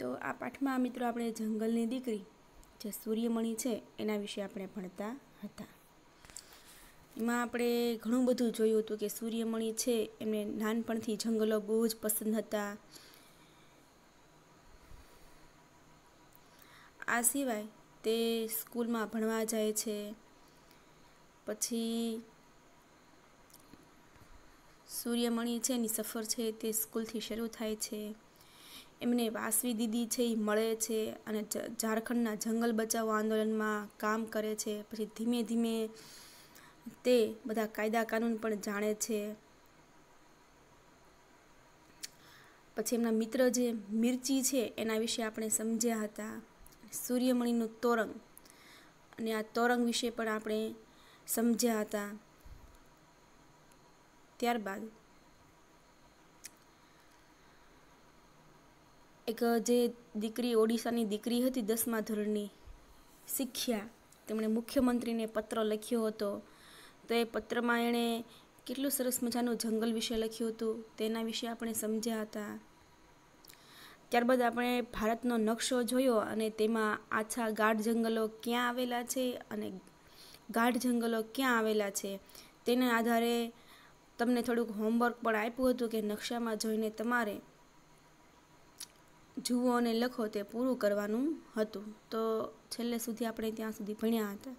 તો આ પાઠમાં મિત્રો આપણે જંગલની દીકરી જે સૂર્યમણી છે એના વિશે આપણે ભણતા હતા. એમાં આપણે ઘણું બધું જોયું હતું કે સૂર્યમણી છે એમને નાનપણથી જંગલો બહુ જ પસંદ હતા. આ સિવાય તે સ્કૂલમાં ભણવા જાય છે. પછી સૂર્યમણી છે એની સફર છે તે સ્કૂલથી શરૂ થાય છે. એમને વાસવી દીદી છે એ મળે છે અને ઝારખંડના જંગલ બચાવો આંદોલનમાં કામ કરે છે. પછી ધીમે ધીમે તે બધા કાયદા કાનૂન પણ જાણે છે. પછી એમના મિત્ર જે મિર્ચી છે એના વિશે આપણે સમજ્યા હતા. સૂર્યમણીનું તોરંગ અને આ તોરંગ વિશે પણ આપણે સમજ્યા હતા. ત્યારબાદ એક જે દીકરી ઓડિશાની દીકરી હતી 10મા ધોરણની શિખ્યા, તેમણે મુખ્યમંત્રીને પત્ર લખ્યો હતો. તો એ પત્રમાં એણે કેટલું સરસ મજાનું જંગલ વિશે લખ્યું હતું તેના વિશે આપણે સમજ્યા હતા. ત્યારબાદ આપણે ભારતનો નકશો જોયો અને તેમાં આછા ગાઢ જંગલો ક્યાં આવેલા છે અને ગાઢ જંગલો ક્યાં આવેલા છે તેના આધારે તમને થોડુંક હોમવર્ક પણ આપ્યું હતું કે નકશામાં જોઈને તમારે જુઓ અને લખો તે પૂરું કરવાનું હતું. તો છેલ્લે સુધી આપણે ત્યાં સુધી ભણ્યા હતા.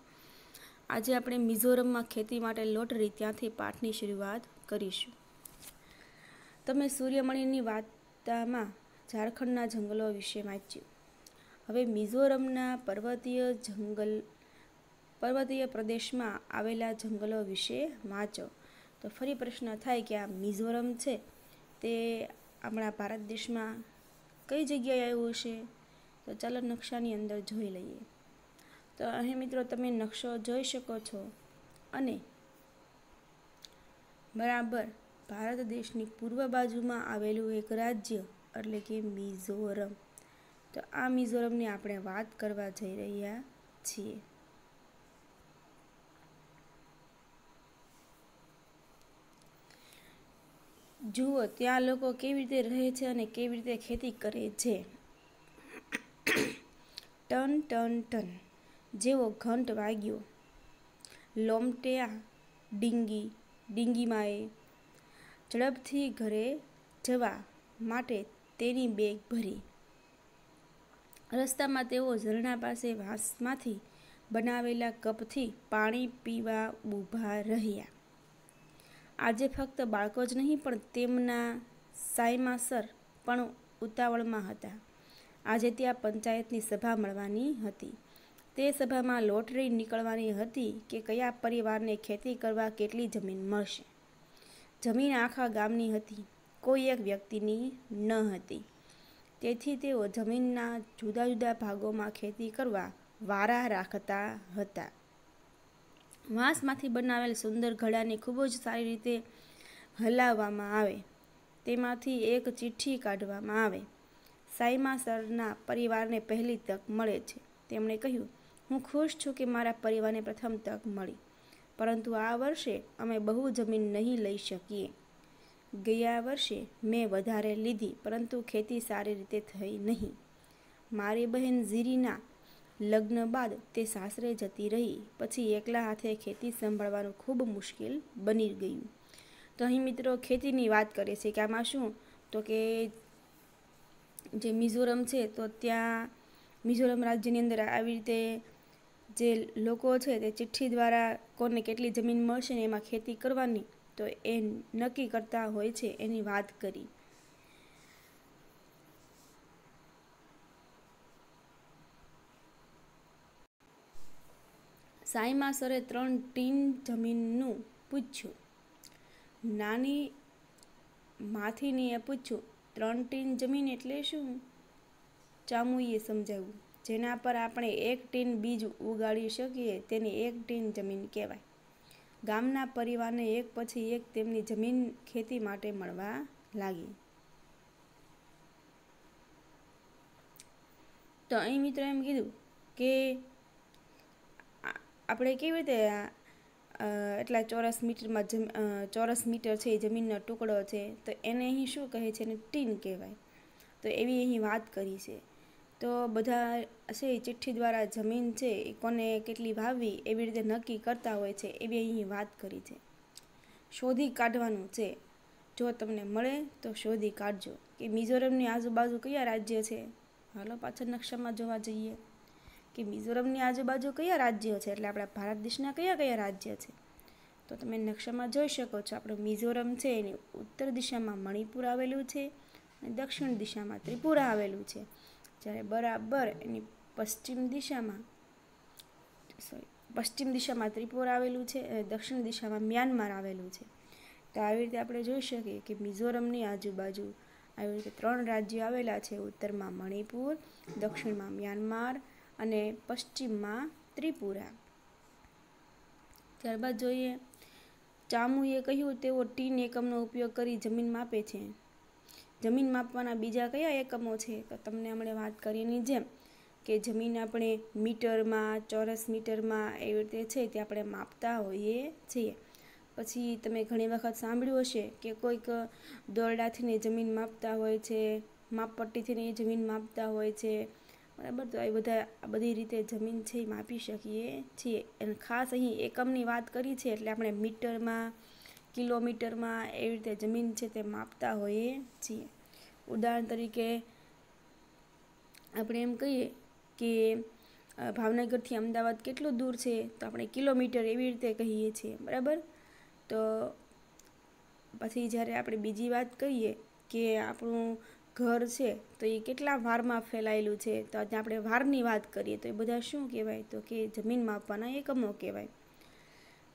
આજે આપણે મિઝોરમમાં ખેતી માટે લોટરી ત્યાંથી પાઠની શરૂઆત કરીશું. તમે સૂર્યમણીની વાર્તામાં ઝારખંડના જંગલો વિશે વાંચ્યું. હવે મિઝોરમના પર્વતીય પ્રદેશમાં આવેલા જંગલો વિશે વાંચો. તો ફરી પ્રશ્ન થાય કે આ મિઝોરમ છે તે આપણા ભારત દેશમાં કઈ જગ્યાએ આવ્યું છે? તો ચાલો નકશાની અંદર જોઈ લઈએ. તો અહીં મિત્રો તમે નકશો જોઈ શકો છો અને બરાબર ભારત દેશની પૂર્વ બાજુમાં આવેલું એક રાજ્ય એટલે કે મિઝોરમ. તો આ મિઝોરમની આપણે વાત કરવા જઈ રહ્યા છીએ. જુઓ ત્યાં લોકો કેવી રીતે રહે છે અને કેવી રીતે ખેતી કરે છે. ટન ટન ટન જેવો ઘંટ વાગ્યો. લોમટેયા ડીંગીમાં એ ઝડપથી ઘરે જવા માટે તેની બેગ ભરી. રસ્તામાં તેઓ ઝરણા પાસે વાંસમાંથી બનાવેલા કપથી પાણી પીવા ઊભા રહ્યા. આજે ફક્ત બાળકો જ નહીં પણ તેમના સાયમાસર પણ ઉતાવળમાં હતા. આજે ત્યાં પંચાયતની સભા મળવાની હતી. તે સભામાં લોટરી નીકળવાની હતી કે કયા પરિવારને ખેતી કરવા કેટલી જમીન મળશે. જમીન આખા ગામની હતી, કોઈ એક વ્યક્તિની ન હતી. તેથી તેઓ જમીનના જુદા જુદા ભાગોમાં ખેતી કરવા વારા રાખતા હતા. વાંસમાંથી બનાવેલ સુંદર ઘડાને ખૂબ જ સારી રીતે હલાવવામાં આવે. તેમાંથી એક ચિઠ્ઠી કાઢવામાં આવે. સાયમાસરના પરિવારને પહેલી તક મળે છે. તેમણે કહ્યું, હું ખુશ છું કે મારા પરિવારને પ્રથમ તક મળી, પરંતુ આ વર્ષે અમે બહુ જમીન નહીં લઈ શકીએ. ગયા વર્ષે મેં વધારે લીધી પરંતુ ખેતી સારી રીતે થઈ નહીં. મારી બહેન ઝીરીના લગ્ન બાદ તે સાસરે જતી રહી. પછી એકલા હાથે ખેતી સંભાળવાનું ખૂબ મુશ્કેલ બની ગયું. તો અહીં મિત્રો ખેતીની વાત કરે છે કે આમાં શું તો કે જે મિઝોરમ છે તો ત્યાં મિઝોરમ રાજ્યની અંદર આવી રીતે જે લોકો છે તે ચિઠ્ઠી દ્વારા કોને કેટલી જમીન મળશે ને એમાં ખેતી કરવાની તો એ નક્કી કરતા હોય છે એની વાત કરી. સાયમાસરે 3 ટીન જમીનનું પૂછ્યું. નાની માથીનીએ પૂછ્યું, 3 ટીન જમીન એટલે શું? ચામુઈએ સમજાવ્યું, જેના પર આપણે 1 ટીન બીજ ઉગાડી શકીએ તેને 1 ટીન જમીન કહેવાય. ગામના પરિવારને એક પછી એક તેમની જમીન ખેતી માટે મળવા લાગી. તો અહીં મિત્રો એમ કીધું કે આપણે કેવી રીતે એટલા ચોરસ મીટર છે જમીનનો ટુકડો છે તો એને અહીં શું કહે છે? એને ટીન કહેવાય. તો એવી અહીં વાત કરી છે. તો બધા છે ચિઠ્ઠી દ્વારા જમીન છે એ કોને કેટલી વાવવી એવી રીતે નક્કી કરતા હોય છે, એવી અહીં વાત કરી છે. શોધી કાઢવાનું છે, જો તમને મળે તો શોધી કાઢજો કે મિઝોરમની આજુબાજુ કયા રાજ્ય છે. હાલો પાછળ નકશામાં જોવા જઈએ કે મિઝોરમની આજુબાજુ કયા રાજ્યો છે, એટલે આપણા ભારત દેશના કયા કયા રાજ્ય છે. તો તમે નકશામાં જોઈ શકો છો, આપણું મિઝોરમ છે એની ઉત્તર દિશામાં મણિપુર આવેલું છે અને દક્ષિણ દિશામાં ત્રિપુરા આવેલું છે. જ્યારે બરાબર એની પશ્ચિમ દિશામાં ત્રિપુરા આવેલું છે અને દક્ષિણ દિશામાં મ્યાનમાર આવેલું છે. તો આવી રીતે આપણે જોઈ શકીએ કે મિઝોરમની આજુબાજુ આવી રીતે 3 રાજ્યો આવેલા છે. ઉત્તરમાં મણિપુર, દક્ષિણમાં મ્યાનમાર અને પશ્ચિમમાં ત્રિપુરા. ત્યારબાદ જોઈએ, ચામુએ કહ્યું તેઓ ટીન એકમનો ઉપયોગ કરી જમીન માપે છે. જમીન માપવાના બીજા કયા એકમો છે, તો તમને હમણાં વાત કરીએની જેમ કે જમીન આપણે મીટરમાં, ચોરસ મીટરમાં એવી રીતે છે તે આપણે માપતા હોઈએ છીએ. પછી તમે ઘણી વખત સાંભળ્યું હશે કે કોઈક દોરડાથી જમીન માપતા હોય છે, માપપટ્ટીથી જમીન માપતા હોય છે, બરાબર. તો આ બધી રીતે જમીન છે એ માપી શકીએ છીએ. અને ખાસ અહીં એકમની વાત કરી છે એટલે આપણે મીટરમાં, કિલોમીટરમાં એવી રીતે જમીન છે તે માપતા હોઈએ છીએ. ઉદાહરણ તરીકે આપણે એમ કહીએ કે ભાવનગરથી અમદાવાદ કેટલું દૂર છે, તો આપણે કિલોમીટર એવી રીતે કહીએ છીએ, બરાબર. તો પછી જ્યારે આપણે બીજી વાત કરીએ કે આપણું ઘર છે તો એ કેટલા વારમાં ફેલાયેલું છે, તો આજે આપણે વારની વાત કરીએ તો એ બધા શું કહેવાય, તો કે જમીન માપવાના એકમો કહેવાય.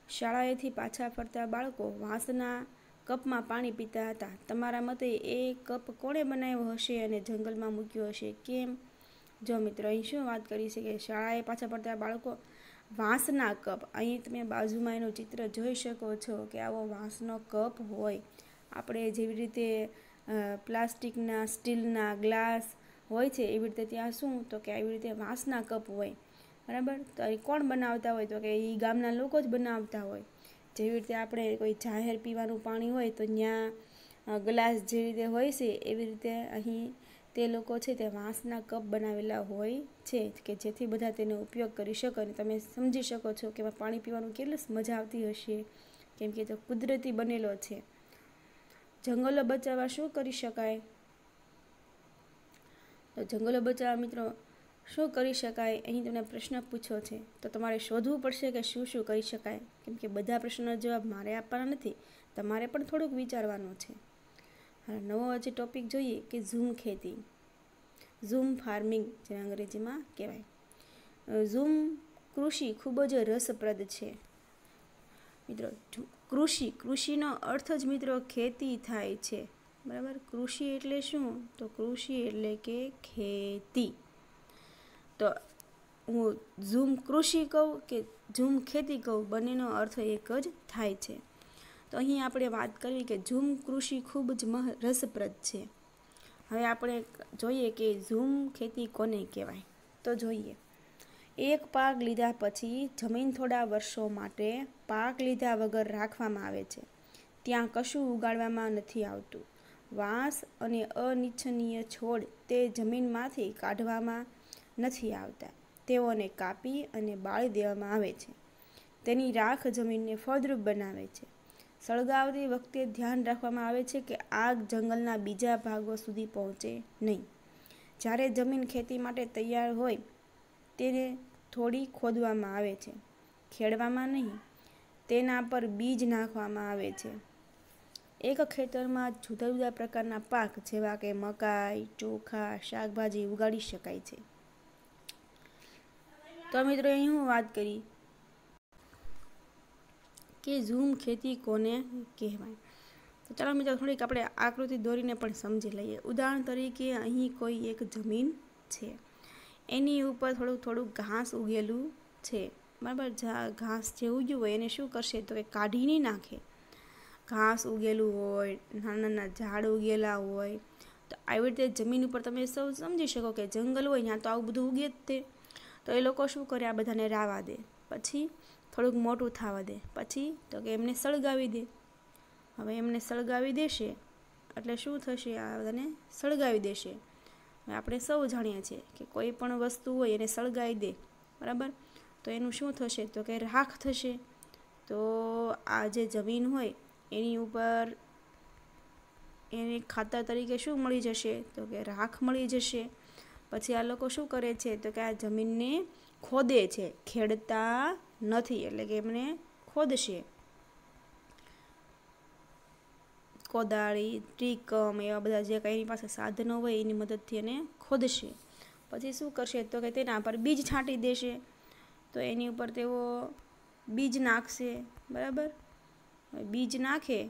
શાળાએથી પાછા ફરતા બાળકો વાંસના કપમાં પાણી પીતા હતા. તમારા મતે એ કપ કોણે બનાવ્યો હશે અને જંગલમાં મૂક્યો હશે, કેમ? જો મિત્રો અહીં શું વાત કરી છે કે શાળાએ પાછા ફરતા બાળકો વાંસના કપ, અહીં તમે બાજુમાં એનું ચિત્ર જોઈ શકો છો કે આવો વાંસનો કપ હોય. આપણે જેવી રીતે પ્લાસ્ટિકના, સ્ટીલના ગ્લાસ હોય છે એવી રીતે ત્યાં શું, તો કે આવી રીતે વાંસના કપ હોય, બરાબર. તો એ કોણ બનાવતા હોય, તો કે એ ગામના લોકો જ બનાવતા હોય. જેવી રીતે આપણે કોઈ જાહેર પીવાનું પાણી હોય તો ત્યાં ગ્લાસ જેવી રીતે હોય છે, એવી રીતે અહીં તે લોકો છે તે વાંસના કપ બનાવેલા હોય છે કે જેથી બધા તેનો ઉપયોગ કરી શકે. અને તમે સમજી શકો છો કે પાણી પીવાનું કેટલી મજા આવતી હશે, કેમ કે તો કુદરતી બનેલો છે. જંગલો બચાવવા શું કરી શકાય, તો જંગલો બચાવવા મિત્રો શું કરી શકાય, અહીં તમને પ્રશ્ન પૂછ્યો છે તો તમારે શોધવું પડશે કે શું શું કરી શકાય, કેમ કે બધા પ્રશ્નનો જવાબ મારે આપવાના નથી, તમારે પણ થોડુંક વિચારવાનું છે. હવે નવો હજી ટોપિક જોઈએ કે ઝૂમ ખેતી, ઝૂમ ફાર્મિંગ જે અંગ્રેજીમાં કહેવાય. ઝૂમ કૃષિ ખૂબ જ રસપ્રદ છે મિત્રો. કૃષિનો અર્થ જ મિત્રો ખેતી થાય છે, બરાબર. કૃષિ એટલે શું, તો કૃષિ એટલે કે ખેતી. તો હું ઝૂમ કૃષિ કહું કે ઝૂમ ખેતી કહું, બંનેનો અર્થ એક જ થાય છે. તો અહીં આપણે વાત કરવી કે ઝૂમ કૃષિ ખૂબ જ રસપ્રદ છે. હવે આપણે જોઈએ કે ઝૂમ ખેતી કોને કહેવાય, તો જોઈએ. એક પાક લીધા પછી જમીન થોડા વર્ષો માટે પાક લીધા વગર રાખવામાં આવે છે. ત્યાં કશું ઉગાડવામાં નથી આવતું. વાંસ અને અનિચ્છનીય છોડ તે જમીનમાંથી કાઢવામાં નથી આવતા. તેઓને કાપી અને બાળી દેવામાં આવે છે. તેની રાખ જમીનને ફળદ્રુપ બનાવે છે. સળગાવતી વખતે ધ્યાન રાખવામાં આવે છે કે આગ જંગલના બીજા ભાગો સુધી પહોંચે નહીં. જ્યારે જમીન ખેતી માટે તૈયાર હોય તેને થોડી ખોદવામાં આવે છે, ખેડવામાં નહીં. તેના પર બીજ નાખવામાં આવે છે. એક ખેતરમાં જુદા જુદા પ્રકારના પાક જેવા કે મકાઈ, ચોખા, શાકભાજી ઉગાડી શકાય છે. તો મિત્રો અહીં હું વાત કરી કે ઝૂમ ખેતી કોને કહેવાય. તો ચાલો મિત્રો થોડીક આપણે આકૃતિ દોરીને પણ સમજી લઈએ. ઉદાહરણ તરીકે અહીં કોઈ એક જમીન છે, એની ઉપર થોડુંક ઘાસ ઉગેલું છે, બરાબર. ઘાસ જે ઉગ્યું હોય એને શું કરશે, તો કે કાઢી નહીં નાખે. ઘાસ ઉગેલું હોય, નાના નાના ઝાડ ઉગેલા હોય, તો આવી રીતે જમીન ઉપર તમે સૌ સમજી શકો કે જંગલ હોય ત્યાં તો આવું બધું ઉગે જ તે. તો એ લોકો શું કરે, આ બધાને રાવા દે, પછી થોડુંક મોટું થવા દે, પછી તો કે એમને સળગાવી દે. હવે એમને સળગાવી દેશે એટલે શું થશે, આ બધાને સળગાવી દેશે. આપણે સૌ જાણીએ છીએ કે કોઈ પણ વસ્તુ હોય એને સળગાવી દે, બરાબર, તો એનું શું થશે? તો કે રાખ થશે. તો આ જે જમીન હોય એની ઉપર એને ખાતર તરીકે શું મળી જશે? તો કે રાખ મળી જશે. પછી આ લોકો શું કરે છે? તો કે આ જમીનને ખોદે છે, ખેડતા નથી, એટલે કે એમને ખોદશે. કોદાળી, ટ્રીકમ એવા બધા જે કંઈ એની પાસે સાધનો હોય એની મદદથી એને ખોદશે. પછી શું કરશે? તો કે તેના પર બીજ છાંટી દેશે. તો એની ઉપર તેઓ બીજ નાખશે, બરાબર. બીજ નાખે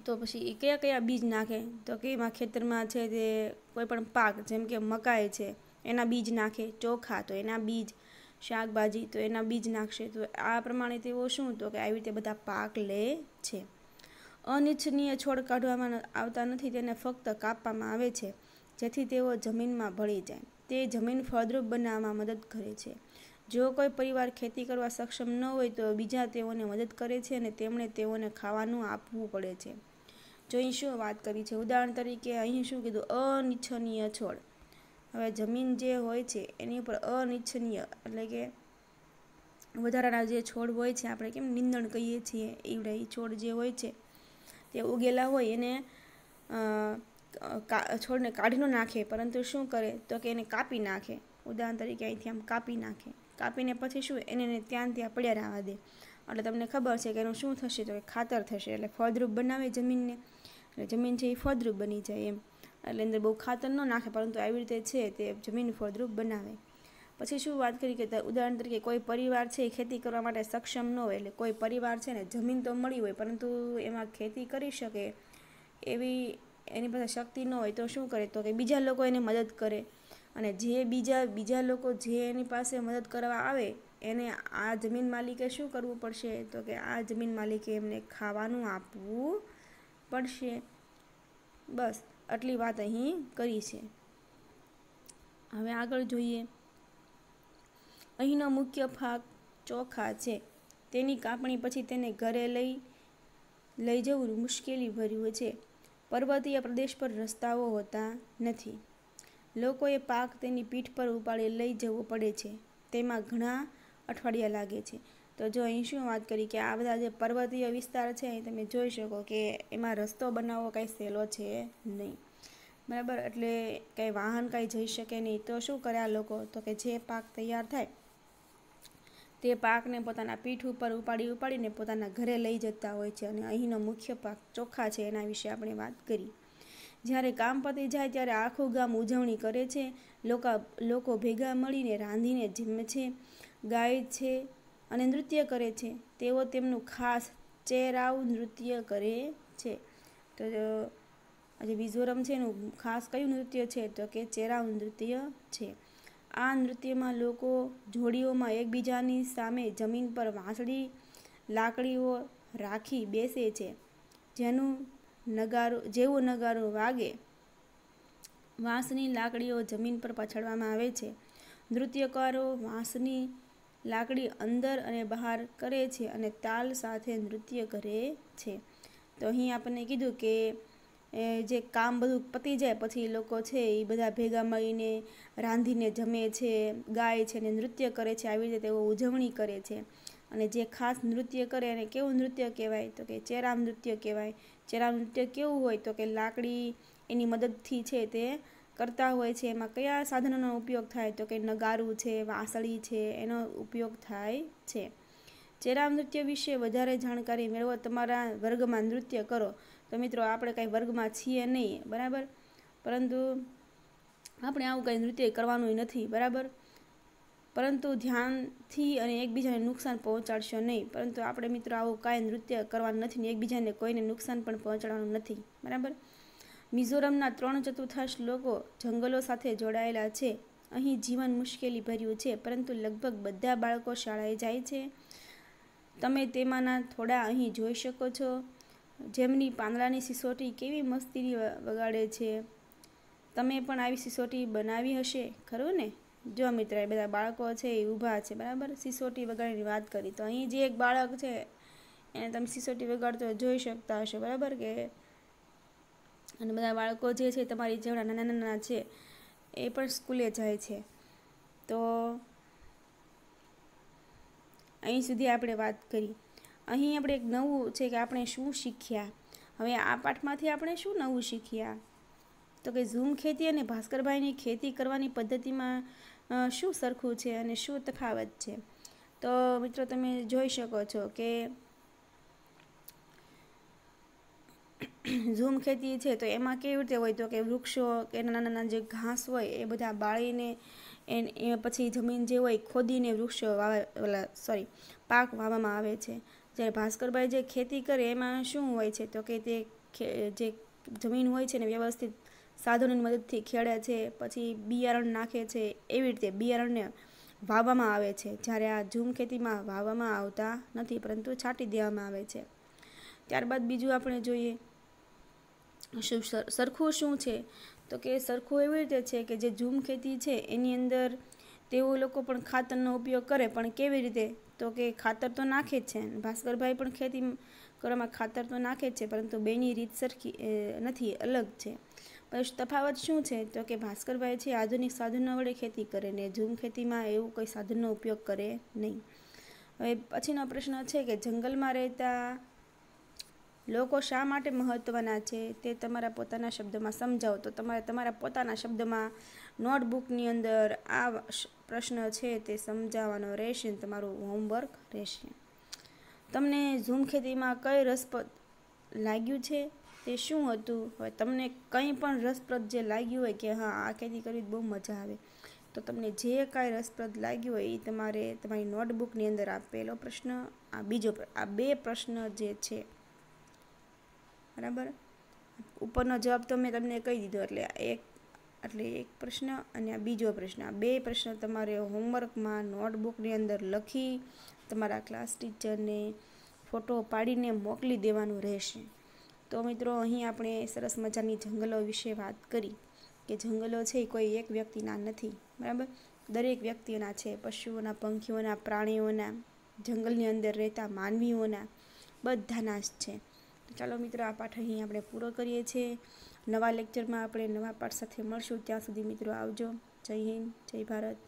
તો પછી એ કયા કયા બીજ નાખે? તો કે એમાં ખેતરમાં છે તે કોઈ પણ પાક, જેમ કે મકાઈ છે એના બીજ નાખે, ચોખા તો એના બીજ, શાકભાજી તો એના બીજ નાખશે. તો આ પ્રમાણે તેઓ શું? તો કે આવી રીતે બધા પાક લે છે. અનિચ્છનીય છોડ કાઢવામાં આવતા નથી, તેને ફક્ત કાપવામાં આવે છે જેથી તેઓ જમીનમાં ભળી જાય. તે જમીન ફળદ્રુપ બનાવવામાં મદદ કરે છે. જો કોઈ પરિવાર ખેતી કરવા સક્ષમ ન હોય તો બીજા તેઓને મદદ કરે છે અને તેમણે તેઓને ખાવાનું આપવું પડે છે. જો અહીં શું વાત કરી છે? ઉદાહરણ તરીકે અહીં શું કીધું? અનિચ્છનીય છોડ. હવે જમીન જે હોય છે એની ઉપર અનિચ્છનીય એટલે કે વધારાના જે છોડ હોય છે, આપણે કેમ નીંદણ કહીએ છીએ, એવડા એ છોડ જે હોય છે તે ઉગેલા હોય એને છોડને કાઢી ન નાખે, પરંતુ શું કરે? તો કે એને કાપી નાખે. ઉદાહરણ તરીકે અહીંથી આમ કાપી નાખે. કાપીને પછી શું? એને ત્યાં પડ્યા રહેવા દે. એટલે તમને ખબર છે કે એનું શું થશે? તો કે ખાતર થશે. એટલે ફળદ્રુપ બનાવે જમીનને, એટલે જમીન છે એ ફળદ્રુપ બની જાય એમ. એટલે અંદર બહુ ખાતર ન નાખે, પરંતુ આવી રીતે છે તે જમીન ફળદ્રુપ બનાવે. પછી શું વાત કરી કે ઉદાહરણ તરીકે કોઈ પરિવાર છે એ ખેતી કરવા માટે સક્ષમ ન હોય, એટલે કોઈ પરિવાર છે ને જમીન તો મળી હોય પરંતુ એમાં ખેતી કરી શકે એવી એની પાસે શક્તિ ન હોય, તો શું કરે? તો કે બીજા લોકો એને મદદ કરે. અને જે બીજા લોકો જે એની પાસે મદદ કરવા આવે એને આ જમીન માલિકે શું કરવું પડશે? તો કે આ જમીન માલિકે એમને ખાવાનું આપવું પડશે. બસ આટલી વાત અહીં કરી છે. હવે આગળ જોઈએ. અહીંનો મુખ્ય ભાગ ચોખા છે. તેની કાપણી પછી તેને ઘરે લઈ જવું મુશ્કેલી ભર્યું છે. પર્વતીય પ્રદેશ પર રસ્તાઓ હોતા નથી. લોકોએ પાક તેની પીઠ પર ઉપાડી લઈ જવો પડે છે. તેમાં ઘણા અઠવાડિયા લાગે છે. તો જો અહીં શું વાત કરી કે આ બધા જે પર્વતીય વિસ્તાર છે અહીં તમે જોઈ શકો કે એમાં રસ્તો બનાવવો કાંઈ સહેલો છે નહીં, બરાબર. એટલે કાંઈ વાહન કાંઈ જઈ શકે નહીં. તો શું કરે આ લોકો? તો કે જે પાક તૈયાર થાય તે પાકને પોતાના પીઠ ઉપર ઉપાડીને પોતાના ઘરે લઈ જતા હોય છે. અને અહીંનો મુખ્ય પાક ચોખા છે, એના વિશે આપણે વાત કરી. જ્યારે કામ પતી જાય ત્યારે આખું ગામ ઉજવણી કરે છે. લોકો ભેગા મળીને રાંધીને જમે છે, ગાય છે અને નૃત્ય કરે છે. તેઓ તેમનું ખાસ ચેરાવ નૃત્ય કરે છે. તો આજે મિઝોરમ છે એનું ખાસ કયું નૃત્ય છે? તો કે ચેરાવ નૃત્ય છે. આ નૃત્યમાં લોકો જોડીઓમાં એકબીજાની સામે જમીન પર વાંસળી લાકડીઓ રાખી બેસે છે. જેવું નગારું વાગે વાંસની લાકડીઓ જમીન પર પછાડવામાં આવે છે. નૃત્યકારો વાંસની લાકડી અંદર અને બહાર કરે છે અને તાલ સાથે નૃત્ય કરે છે. તો અહીં આપણને કીધું કે જે કામ બધું પતી જાય પછી લોકો છે એ બધા ભેગા મળીને રાંધીને જમે છે, ગાય છે અને નૃત્ય કરે છે. આવી રીતે તેઓ ઉજવણી કરે છે. અને જે ખાસ નૃત્ય કરે એને કેવું નૃત્ય કહેવાય? તો કે ચેરામ નૃત્ય કહેવાય. ચેરામ નૃત્ય કેવું હોય? તો કે લાકડી એની મદદથી છે તે કરતા હોય છે. એમાં કયા સાધનોનો ઉપયોગ થાય? તો કે નગારું છે, વાંસળી છે, એનો ઉપયોગ થાય છે. ચેરામ નૃત્ય વિશે વધારે જાણકારી મેળવો તમારા વર્ગમાં નૃત્ય કરો. તો મિત્રો આપણે કાંઈ વર્ગમાં છીએ નહીં, બરાબર, પરંતુ આપણે આવું કાંઈ નૃત્ય કરવાનું નથી, બરાબર. પરંતુ ધ્યાનથી અને એકબીજાને નુકસાન પહોંચાડશો નહીં. પરંતુ આપણે મિત્રો આવું કાંઈ નૃત્ય કરવાનું નથી ને એકબીજાને કોઈને નુકસાન પણ પહોંચાડવાનું નથી, બરાબર. મિઝોરમના 3/4 લોકો જંગલો સાથે જોડાયેલા છે. અહીં જીવન મુશ્કેલી ભર્યું છે, પરંતુ લગભગ બધા બાળકો શાળાએ જાય છે. તમે તેમાંના થોડા અહીં જોઈ શકો છો, જેમની પાંદડાની સિસોટી કેવી મસ્તીની વગાડે છે. તમે પણ આવી સિસોટી બનાવી હશે, ખરું ને? જો મિત્ર બધા બાળકો છે એ ઊભા છે, બરાબર, સિસોટી વગાડીની વાત કરી. તો અહીં જે એક બાળક છે એને તમે સિસોટી વગાડતો જોઈ શકતા હશો, બરાબર કે. અને બધા બાળકો જે છે તમારી જેવડા નાના નાના છે એ પણ સ્કૂલે જાય છે. તો અહીં સુધી આપણે વાત કરી. અહીં આપણે એક નવું છે કે આપણે શું શીખ્યા. હવે આ પાઠમાંથી આપણે શું નવું શીખ્યા, તો કે ઝૂમ ખેતી અને ભાસ્કરભાઈની ખેતી કરવાની પદ્ધતિમાં શું સરખું છે અને શું તફાવત છે. તો મિત્રો તમે જોઈ શકો છો કે ઝૂમ ખેતી છે તો એમાં કેવી રીતે હોય, તો કે વૃક્ષો કે નાના નાના જે ઘાસ હોય એ બધા બાળીને એ પછી જમીન જે હોય ખોદીને વૃક્ષો પાક વાવવામાં આવે છે. જ્યારે ભાસ્કરભાઈ જે ખેતી કરે એમાં શું હોય છે, તો કે તે જે જમીન હોય છે ને વ્યવસ્થિત સાધનોની મદદથી ખેડે છે, પછી બિયારણ નાખે છે, એવી રીતે બિયારણને વાવવામાં આવે છે. જ્યારે આ ઝૂમ ખેતીમાં વાવવામાં આવતા નથી, પરંતુ છાંટી દેવામાં આવે છે. ત્યારબાદ બીજું આપણે જોઈએ સરખું શું છે, તો કે સરખું એવી રીતે છે કે જે ઝૂમ ખેતી છે એની અંદર તેઓ લોકો પણ ખાતરનો ઉપયોગ કરે, પણ કેવી રીતે, તો કે ખાતર તો નાખે જ છે. ભાસ્કરભાઈ પણ ખેતી કરવામાં ખાતર તો નાખે જ છે, પરંતુ બેની રીત સરખી નથી, અલગ છે. પછી તફાવત શું છે, તો કે ભાસ્કરભાઈ છે આધુનિક સાધનો વડે ખેતી કરે ને ઝૂમ ખેતીમાં એવું કોઈ સાધનનો ઉપયોગ કરે નહીં. હવે પછીનો પ્રશ્ન છે કે જંગલમાં રહેતા લોકો શા માટે મહત્ત્વના છે તે તમારા પોતાના શબ્દોમાં સમજાવો. તો તમારે તમારા પોતાના શબ્દમાં નોટબુકની અંદર આ પ્રશ્ન છે તે સમજાવવાનો રહેશે, તમારું હોમવર્ક રહેશે. તમને ઝૂમ ખેતીમાં કઈ રસપ્રદ લાગ્યું છે તે શું હતું. હવે તમને કંઈ પણ રસપ્રદ જે લાગ્યું હોય કે હા આ ખેતી કરવી બહુ મજા આવે, તો તમને જે કાંઈ રસપ્રદ લાગ્યું હોય એ તમારે તમારી નોટબુકની અંદર આ પહેલો પ્રશ્ન, આ બે પ્રશ્ન જે છે, બરાબર, ઉપરનો જવાબ તો મેં તમને કહી દીધો, એટલે એક પ્રશ્ન અને આ બીજો પ્રશ્ન, આ બે પ્રશ્ન તમારે હોમવર્કમાં નોટબુકની અંદર લખી તમારા ક્લાસ ટીચરને ફોટો પાડીને મોકલી દેવાનું રહેશે. તો મિત્રો અહીં આપણે સરસ મજાની જંગલો વિશે વાત કરી કે જંગલો છે કોઈ એક વ્યક્તિના નથી, બરાબર, દરેક વ્યક્તિઓના છે, પશુઓના, પંખીઓના, પ્રાણીઓના, જંગલની અંદર રહેતા માનવીઓના, બધાના જ છે. ચાલો મિત્રો આ પાઠ અહીં આપણે પૂરો કરીએ છીએ. નવા લેક્ચરમાં આપણે નવા પાઠ સાથે મળશું. ત્યાં સુધી મિત્રો આવજો. જય હિન્દ, જય ભારત.